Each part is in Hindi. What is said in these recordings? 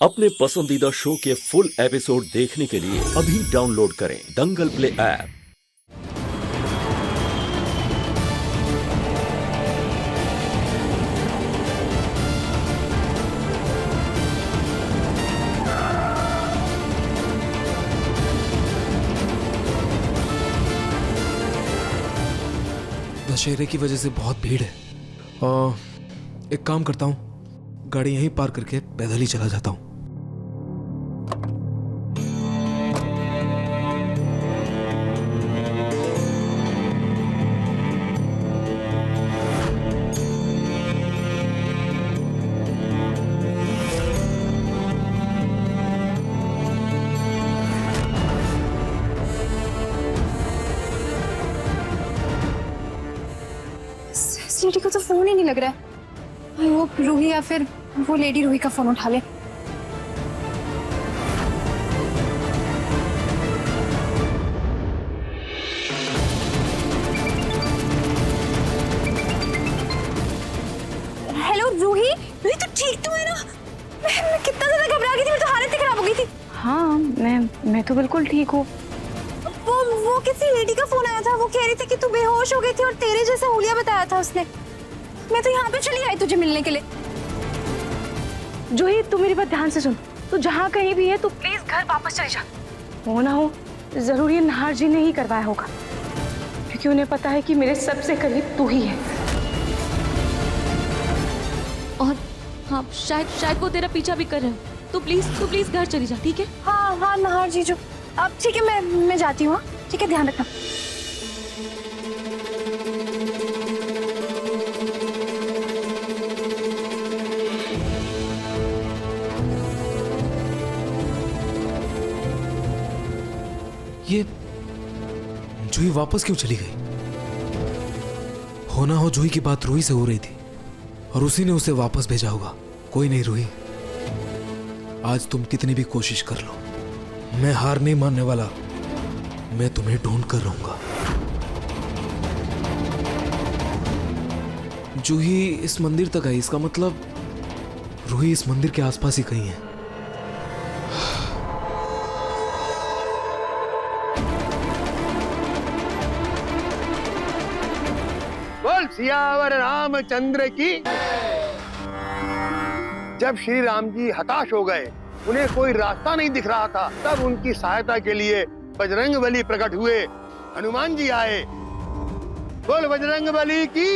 अपने पसंदीदा शो के फुल एपिसोड देखने के लिए अभी डाउनलोड करें दंगल प्ले ऐप। दशहरे की वजह से बहुत भीड़ है। एक काम करता हूँ, गाड़ी यहीं पार्क करके पैदल ही चला जाता हूँ। लेडी को तो फोन ही नहीं लग रहा है। आई होप रूही या फिर वो लेडी रूही का फोन उठा ले। हेलो रूही, रूही तो ठीक तो है ना? मैं कितना ज्यादा घबरा गई थी, मेरी तो हालत ही खराब हो गई थी। हाँ, मैं तो बिल्कुल ठीक हूँ। वो किसी लेडी का फोन आया था, वो कह रही थी कि तू बेहोश हो गई थी और तेरे जैसा हुलिया बताया था उसने। मैं तो यहाँ पे चली आई तुझे मिलने के लिए। जूही, तू मेरी बात ध्यान से सुन। तू जहाँ कहीं भी है तो प्लीज घर वापस चली जा। हो ना हो जरूर ये नाहर जी ने ही करवाया होगा, क्योंकि उन्हें पता है कि मेरे सबसे करीब तू ही है। और हाँ, शायद वो तेरा पीछा भी कर रहे हो। तू प्लीज घर चली जा, ठीक है? हाँ नाहर जी, जो अब ठीक है, मैं जाती हूँ। ठीक है, ध्यान रखना। ये जूही वापस क्यों चली गई? होना हो जूही की बात रूही से हो रही थी और उसी ने उसे वापस भेजा होगा। कोई नहीं रूही, आज तुम कितनी भी कोशिश कर लो, मैं हार नहीं मानने वाला। मैं तुम्हें ढूंढ कर रहूंगा। जूही इस मंदिर तक आई, इसका मतलब रूही इस मंदिर के आसपास ही कहीं है। बोल सियावर रामचंद्र की। जब श्री राम जी हताश हो गए, उन्हें कोई रास्ता नहीं दिख रहा था, तब उनकी सहायता के लिए बजरंगबली प्रकट हुए। हनुमान जी आए। बोल बजरंगबली की,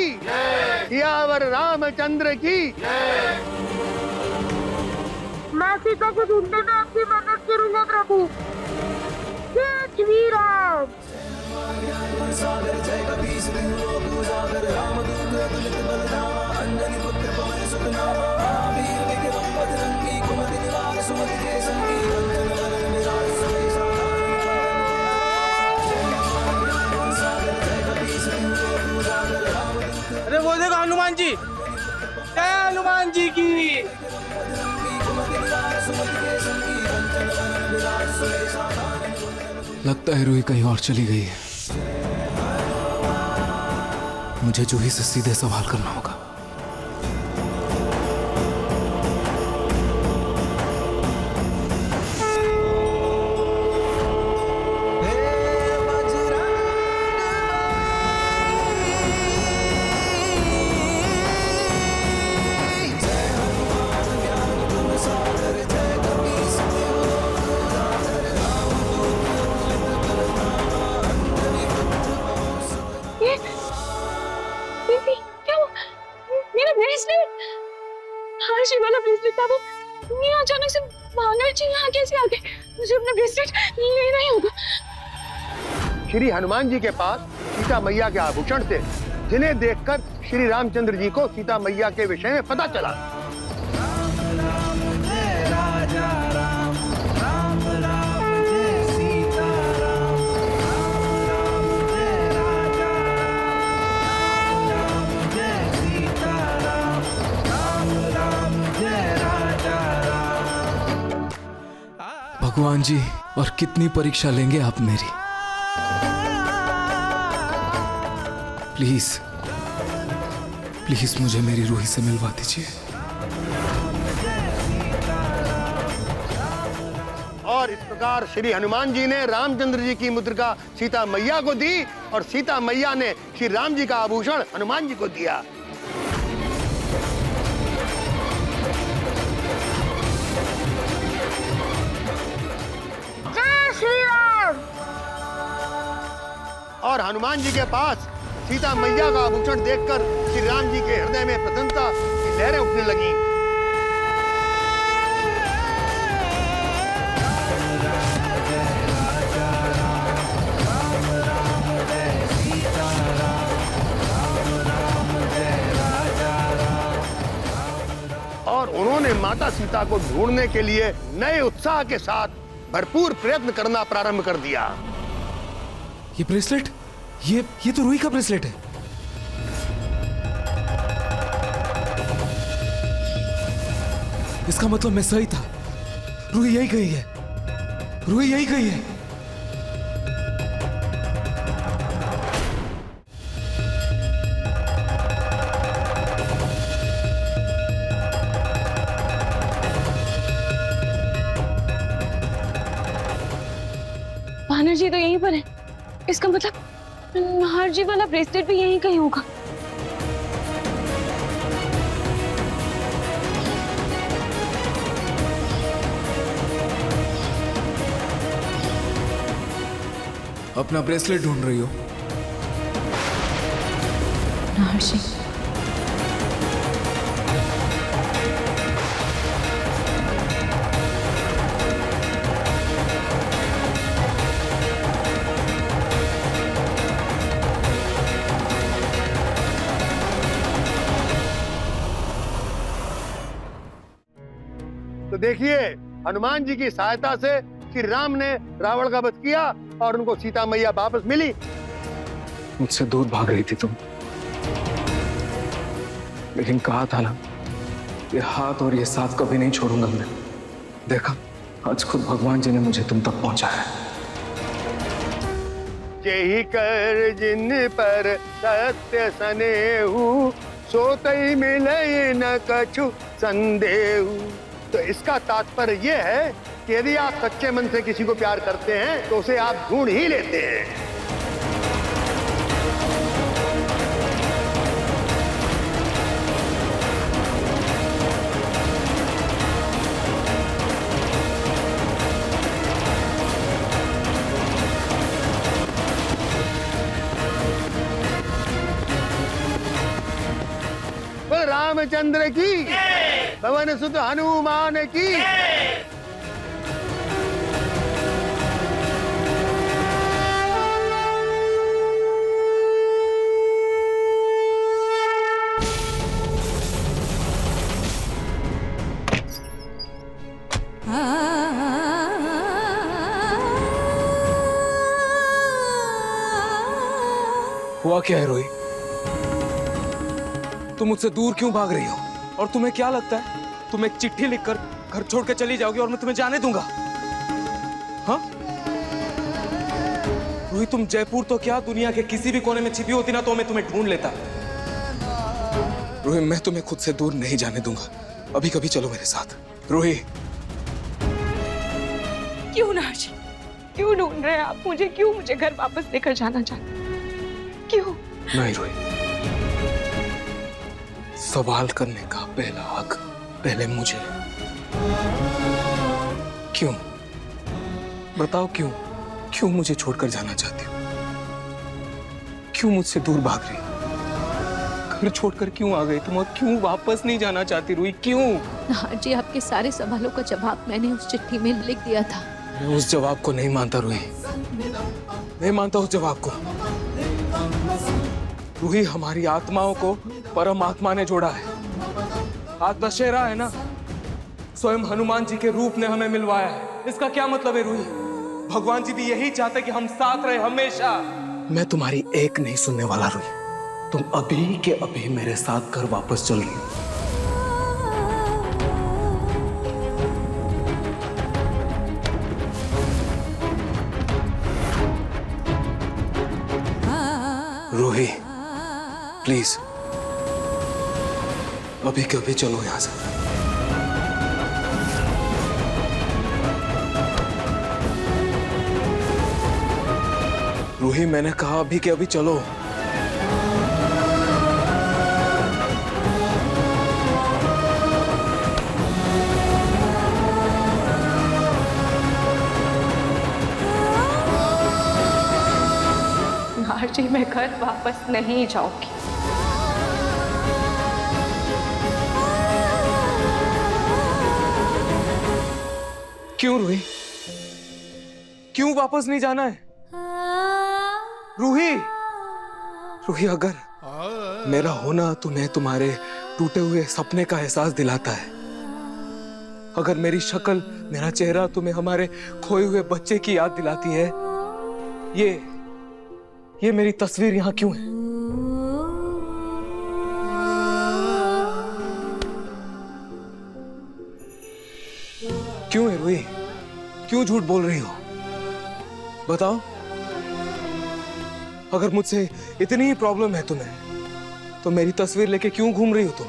सियावर रामचंद्र की। मैं सीता को ढूंढने में आपकी मदद करूंगा प्रभु। जय श्री राम। अरे वो देखो हनुमान जी, जय हनुमान जी की। लगता है रूही कहीं और चली गई है। मुझे जूही से सीधे सवाल करना होगा। वाला ब्रेसलेट था, वो ये अचानक से भांगड़ जी यहाँ कैसे आ गए? मुझे अपना ब्रेसलेट लेना ही होगा। श्री हनुमान जी के पास सीता मैया के आभूषण थे, जिन्हें देखकर श्री रामचंद्र जी को सीता मैया के विषय में पता चला। भगवान जी, और कितनी परीक्षा लेंगे आप मेरी? प्लीज प्लीज मुझे मेरी रूही से मिलवा दीजिए। और इस प्रकार श्री हनुमान जी ने रामचंद्र जी की मुद्रिका सीता मैया को दी और सीता मैया ने श्री राम जी का आभूषण हनुमान जी को दिया। जय श्री राम। और हनुमान जी के पास सीता मैया का आभूषण देखकर श्री राम जी के हृदय में प्रसन्नता की लहरें उठने लगीं। और उन्होंने माता सीता को ढूंढने के लिए नए उत्साह के साथ भरपूर प्रयत्न करना प्रारंभ कर दिया। ये ब्रेसलेट, ये तो रूही का ब्रेसलेट है। इसका मतलब मैं सही था। रूही यही गई है, रूही यही गई है। भानु जी तो यहीं पर है। इसका मतलब नाहर जी वाला ब्रेसलेट भी यहीं कहीं होगा। अपना ब्रेसलेट ढूंढ रही हो? नाहर जी, तो देखिए, हनुमान जी की सहायता से श्री राम ने रावण का वध किया और उनको सीता मैया वापस मिली। मुझसे दूर भाग रही थी तुम, लेकिन कहा था ना, ये हाथ और ये साथ कभी नहीं छोड़ूंगा मैं। देखा, आज खुद भगवान जी ने मुझे तुम तक पहुंचाया। जेहि कर जिन पर सत्य सनेहु, सोतई मिलई न कछु संदेहु। तो इसका तात्पर्य यह है कि यदि आप सच्चे मन से किसी को प्यार करते हैं तो उसे आप ढूंढ ही लेते हैं। बोल रामचंद्र की, पवन सुत हनुमान की। हुआ क्या है रोही? तुम मुझसे दूर क्यों भाग रही हो? और तुम्हें क्या लगता है तुम एक चिट्ठी लिखकर घर छोड़ के चली जाओगी और मैं तुम्हें जाने दूंगा? हाँ रोही, तुम जयपुर तो क्या, दुनिया के किसी भी कोने में छिपी होती ना तो मैं तुम्हें ढूंढ लेता। रोही, मैं तुम्हें खुद से दूर नहीं जाने दूंगा। अभी कभी चलो मेरे साथ। रोही। क्यों नाहर जी, क्यों ढूंढ रहे हैं आप मुझे? क्यों मुझे घर वापस लेकर जाना चाहते? क्यों? नहीं रोही, सवाल करने का पहला हक पहले मुझे। क्यों? बताओ क्यों? क्यों मुझे छोड़कर जाना चाहती हो? क्यों मुझसे दूर भाग रही? घर छोड़कर क्यों आ गई तुम और क्यों वापस नहीं जाना चाहती रोही? क्यों? नाहर जी, आपके सारे सवालों का जवाब मैंने उस चिट्ठी में लिख दिया था। मैं उस जवाब को नहीं मानता रोही, नहीं मानता उस जवाब को। रूही, हमारी आत्माओं को परमात्मा ने जोड़ा है। आज दशहरा है ना, स्वयं हनुमान जी के रूप ने हमें मिलवाया है। इसका क्या मतलब है रूही? भगवान जी भी यही चाहते कि हम साथ रहे हमेशा। मैं तुम्हारी एक नहीं सुनने वाला रूही। तुम अभी के अभी मेरे साथ घर वापस चल रही हो। रूही, प्लीज अभी के अभी चलो यहां से। रूही, मैंने कहा अभी के अभी चलो। नारजी, मैं घर वापस नहीं जाऊंगी। क्यों रूही? क्यों वापस नहीं जाना है? रूही, रूही, अगर मेरा होना तुम्हें तुम्हारे टूटे हुए सपने का एहसास दिलाता है, अगर मेरी शक्ल, मेरा चेहरा तुम्हें हमारे खोए हुए बच्चे की याद दिलाती है, ये मेरी तस्वीर यहां क्यों है? क्यों है रूही? क्यों झूठ बोल रही हो? बताओ। अगर मुझसे इतनी ही प्रॉब्लम है तुम्हें, तो मेरी तस्वीर लेके क्यों घूम रही हो तुम?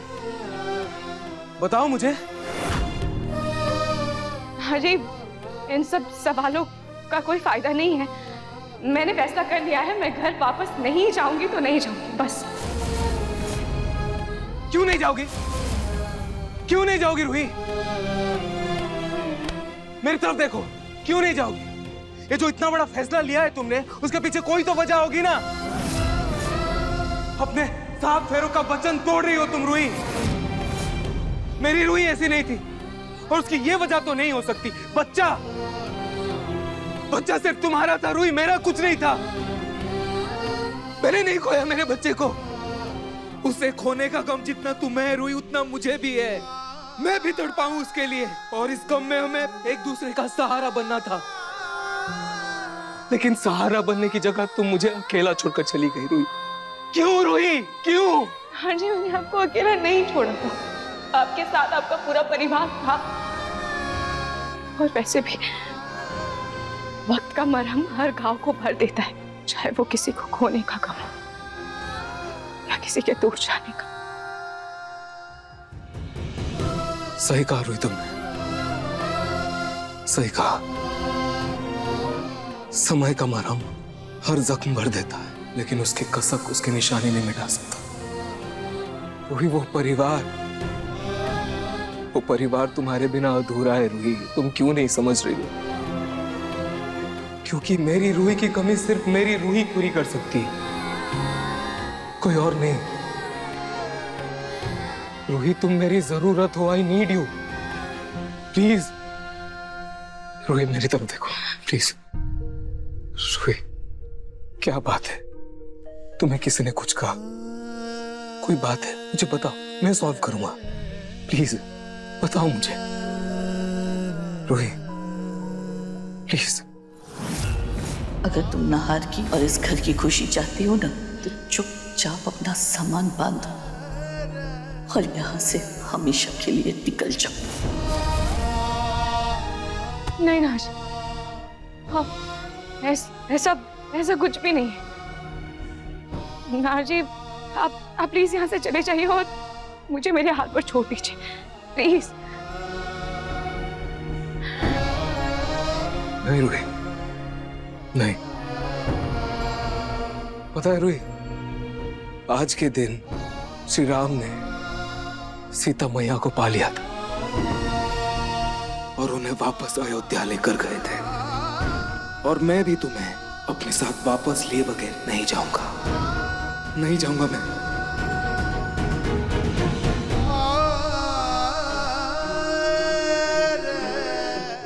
बताओ मुझे। अरे, इन सब सवालों का कोई फायदा नहीं है। मैंने फैसला कर लिया है, मैं घर वापस नहीं जाऊंगी तो नहीं जाऊंगी, बस। क्यों नहीं जाओगी? क्यों नहीं जाओगी रूही? मेरी तरफ देखो, क्यों नहीं जाओगी? ये जो इतना बड़ा फैसला लिया है तुमने, उसके पीछे कोई तो वजह होगी ना। अपने 7 फेरों का वचन तोड़ रही हो तुम रूही। मेरी रूही ऐसी नहीं थी, और उसकी ये वजह तो नहीं हो सकती। बच्चा सिर्फ तुम्हारा था रूही, मेरा कुछ नहीं था। मैंने नहीं खोया मेरे बच्चे को। उसे खोने का गम जितना तुम्हें है रूही, उतना मुझे भी है। मैं भी तड़पाऊं उसके लिए, और इस गम में हमें एक दूसरे का सहारा बनना था। लेकिन सहारा बनने की जगह तुम मुझे अकेला छोड़कर चली गई रूही। क्यों रूही, क्यों? हाँ जी, मैंने आपको अकेला नहीं छोड़ा था। आपके साथ आपका पूरा परिवार था। और वैसे भी वक्त का मरहम हर घाव को भर देता है, चाहे वो किसी को खोने का गम हो या किसी के दूर जाने का। सही कहा रूही तुमने, सही कहा। समय का मरहम हर जख्म भर देता है, लेकिन उसकी कसक, उसकी निशानी नहीं मिटा सकता। रूही, वो परिवार तुम्हारे बिना अधूरा है रूही। तुम क्यों नहीं समझ रही हो? क्योंकि मेरी रूही की कमी सिर्फ मेरी रूही पूरी कर सकती है, कोई और नहीं। रूही, तुम मेरी जरूरत हो। I need you. Please Ruhi, मेरी तरफ देखो प्लीज। रूही, क्या बात है? तुम्हें किसी ने कुछ कहा? कोई बात है? मुझे बताओ, मैं सॉल्व करूंगा। प्लीज बताओ मुझे रूही, प्लीज। अगर तुम नहार की और इस घर की खुशी चाहती हो ना, तो चुपचाप अपना सामान बांधो और यहाँ से हमेशा के लिए निकल जाओ। नहीं नाज, हाँ, ऐसा कुछ भी नहीं है। नाजी, आप प्लीज यहाँ से चले जाइए और मुझे मेरे हाथ पर छोड़ दीजिए, प्लीज। नहीं रूही, नहीं। पता है रूही, आज के दिन श्री राम ने सीता मैया को पा लिया था और उन्हें वापस अयोध्या लेकर गए थे। और मैं भी तुम्हें अपने साथ वापस लिए बगैर नहीं जाऊंगा, नहीं जाऊंगा मैं।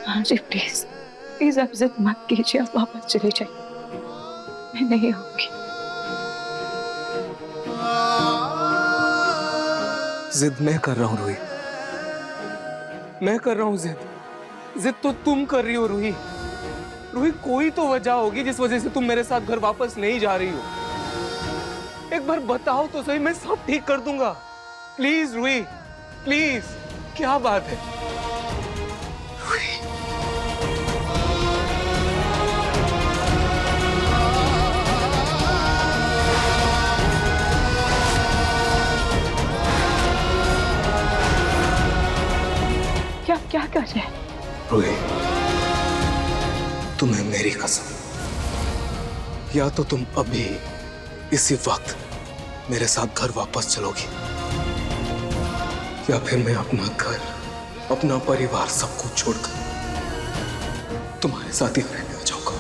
हाँ जी, प्लीज प्लीज आप जिद मत कीजिए, आप वापस चले जाइए। मैं नहीं आऊंगी। जिद मैं कर रहा हूं रूही, मैं कर रहा हूं जिद। जिद तो तुम कर रही हो रूही। रूही, कोई तो वजह होगी जिस वजह से तुम मेरे साथ घर वापस नहीं जा रही हो। एक बार बताओ तो सही, मैं सब ठीक कर दूंगा। Please Ruhi, please. क्या बात है रूही? क्या कर रहे हैं? रूही, तुम्हें मेरी कसम, या तो तुम अभी इसी वक्त मेरे साथ घर वापस चलोगी, या फिर मैं अपना घर, अपना परिवार सब कुछ छोड़कर तुम्हारे साथ ही रहने आ जाऊंगा।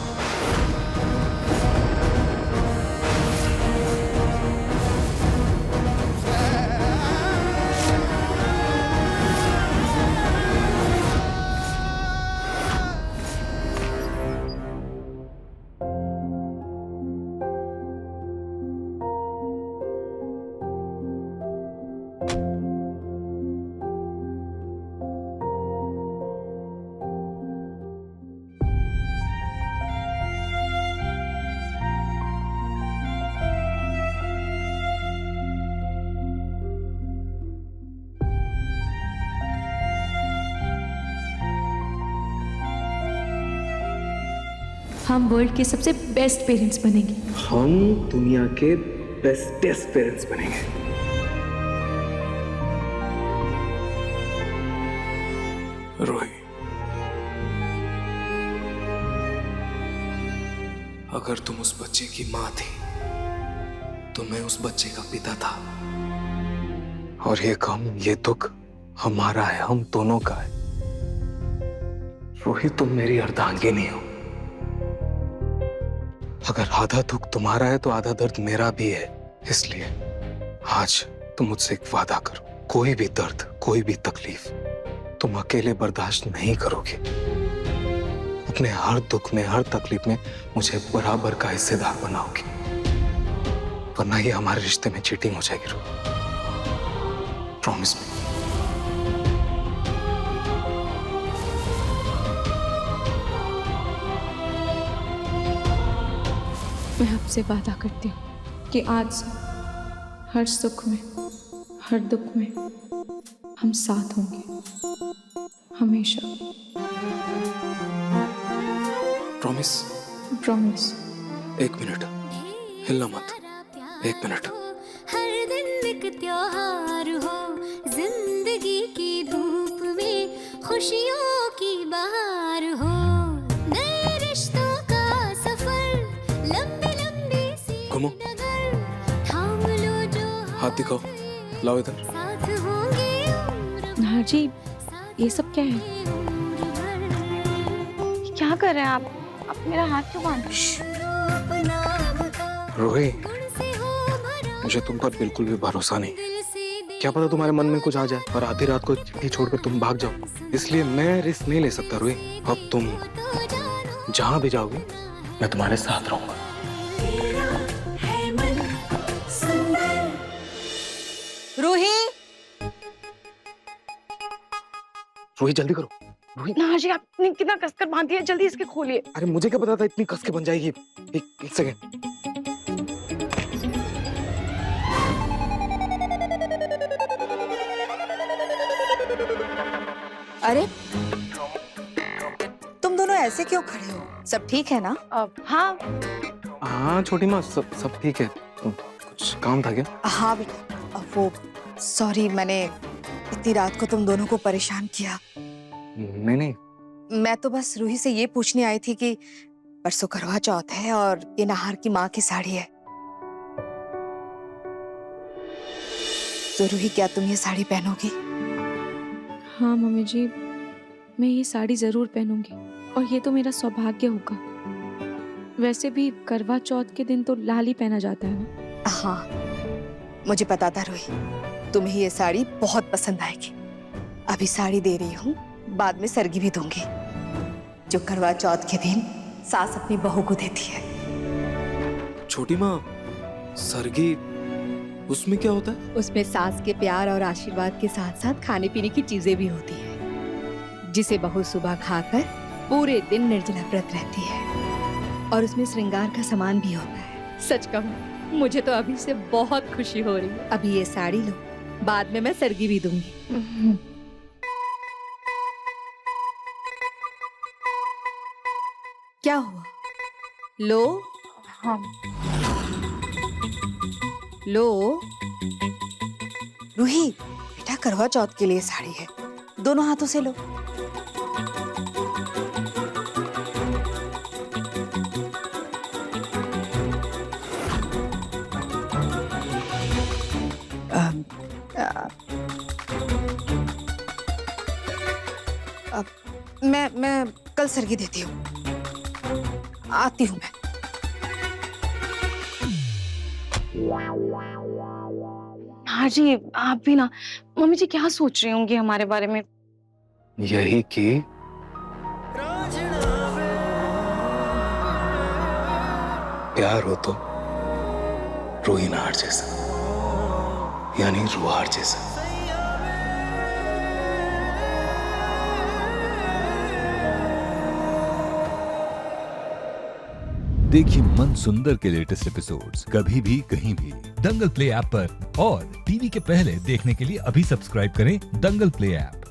हम वर्ल्ड के सबसे बेस्ट पेरेंट्स बनेंगे। हम दुनिया के बेस्टेस्ट पेरेंट्स बनेंगे। रोही, अगर तुम उस बच्चे की माँ थी तो मैं उस बच्चे का पिता था, और ये गम, ये दुख हमारा है, हम दोनों का है। रोही, तुम मेरी अर्धांगिनी हो। अगर आधा दुख तुम्हारा है तो आधा दर्द मेरा भी है। इसलिए आज तुम मुझसे एक वादा करो, कोई भी दर्द, कोई भी तकलीफ तुम अकेले बर्दाश्त नहीं करोगे। अपने हर दुख में, हर तकलीफ में मुझे बराबर का हिस्सेदार बनाओगे, वरना ये हमारे रिश्ते में चीटिंग हो जाएगी। Promise me. मैं आपसे वादा करती हूँ कि आज से हर सुख में, हर दुख में हम साथ होंगे, हमेशा। प्रॉमिस? प्रॉमिस। एक मिनट, हिलना मत। एक मिनट। हर दिन एक त्योहार हो, जिंदगी की धूप में खुशियों की बहार हो, नए रिश्तों का सफर, लंबी लंबी सी घूमो। थाम लो जो हाथ दिखाओ, लाओ इधर। साथ होंगे नाहर जी, ये सब क्या है? क्या कर रहे हैं आप मेरा हाथ क्यों बांध? रोही, मुझे तुम पर बिल्कुल भी भरोसा नहीं। क्या पता तुम्हारे मन में कुछ आ जाए और आधी रात को चिट्ठी छोड़कर तुम भाग जाओ। इसलिए मैं रिस्क नहीं ले सकता रोही। अब तुम जहां भी जाओगी मैं तुम्हारे साथ रहूंगा। रूही, रोही जल्दी करो। रोही, नाहर जी, आपने कितना कसकर बांध दिया, जल्दी इसके खोलिए। अरे मुझे क्या पता था इतनी कस के बन जाएगी। एक सेकेंड। अरे तुम दोनों ऐसे क्यों खड़े हो? सब ठीक है ना? हाँ हाँ छोटी माँ, सब ठीक है। कुछ काम था क्या? हाँ बेटा, वो सॉरी, मैंने इतनी रात को तुम दोनों को परेशान किया। नहीं। मैं तो बस रूही से ये पूछने आई थी कि परसों करवा चौथ है और ये नाहर की माँ की साड़ी है, तो रूही क्या तुम ये साड़ी पहनोगी? हाँ मम्मी जी, मैं ये साड़ी जरूर पहनूंगी और ये तो मेरा सौभाग्य होगा। वैसे भी करवा चौथ के दिन तो लाल ही पहना जाता है ना। हाँ मुझे पता था रूही, तुम्हें ये साड़ी बहुत पसंद आएगी। अभी साड़ी दे रही हूँ, बाद में सरगी भी दूंगी, जो करवा चौथ के दिन सास अपनी बहू को देती है। छोटी माँ, सरगी उसमें क्या होता है? उसमें सास के प्यार और आशीर्वाद के साथ साथ खाने पीने की चीजें भी होती है, जिसे बहू सुबह खाकर पूरे दिन निर्जला व्रत रहती है। और उसमें श्रृंगार का सामान भी होता है। सच कहूँ, मुझे तो अभी से बहुत खुशी हो रही है। अभी ये साड़ी लो, बाद में मैं सरगी भी दूंगी। क्या हुआ? लो। हाँ लो। रूही, बेटा करवा चौथ के लिए साड़ी है, दोनों हाथों से लो। मैं कल सरगी देती हूँ, आती हूँ मैं। हाँ जी, आप भी ना, मम्मी जी क्या सोच रही होंगी हमारे बारे में? यही कि प्यार हो तो रूही नार जैसा, यानी रुहार जैसा। देखिए मन सुंदर के लेटेस्ट एपिसोड्स कभी भी कहीं भी दंगल प्ले ऐप पर, और टीवी के पहले देखने के लिए अभी सब्सक्राइब करें दंगल प्ले ऐप।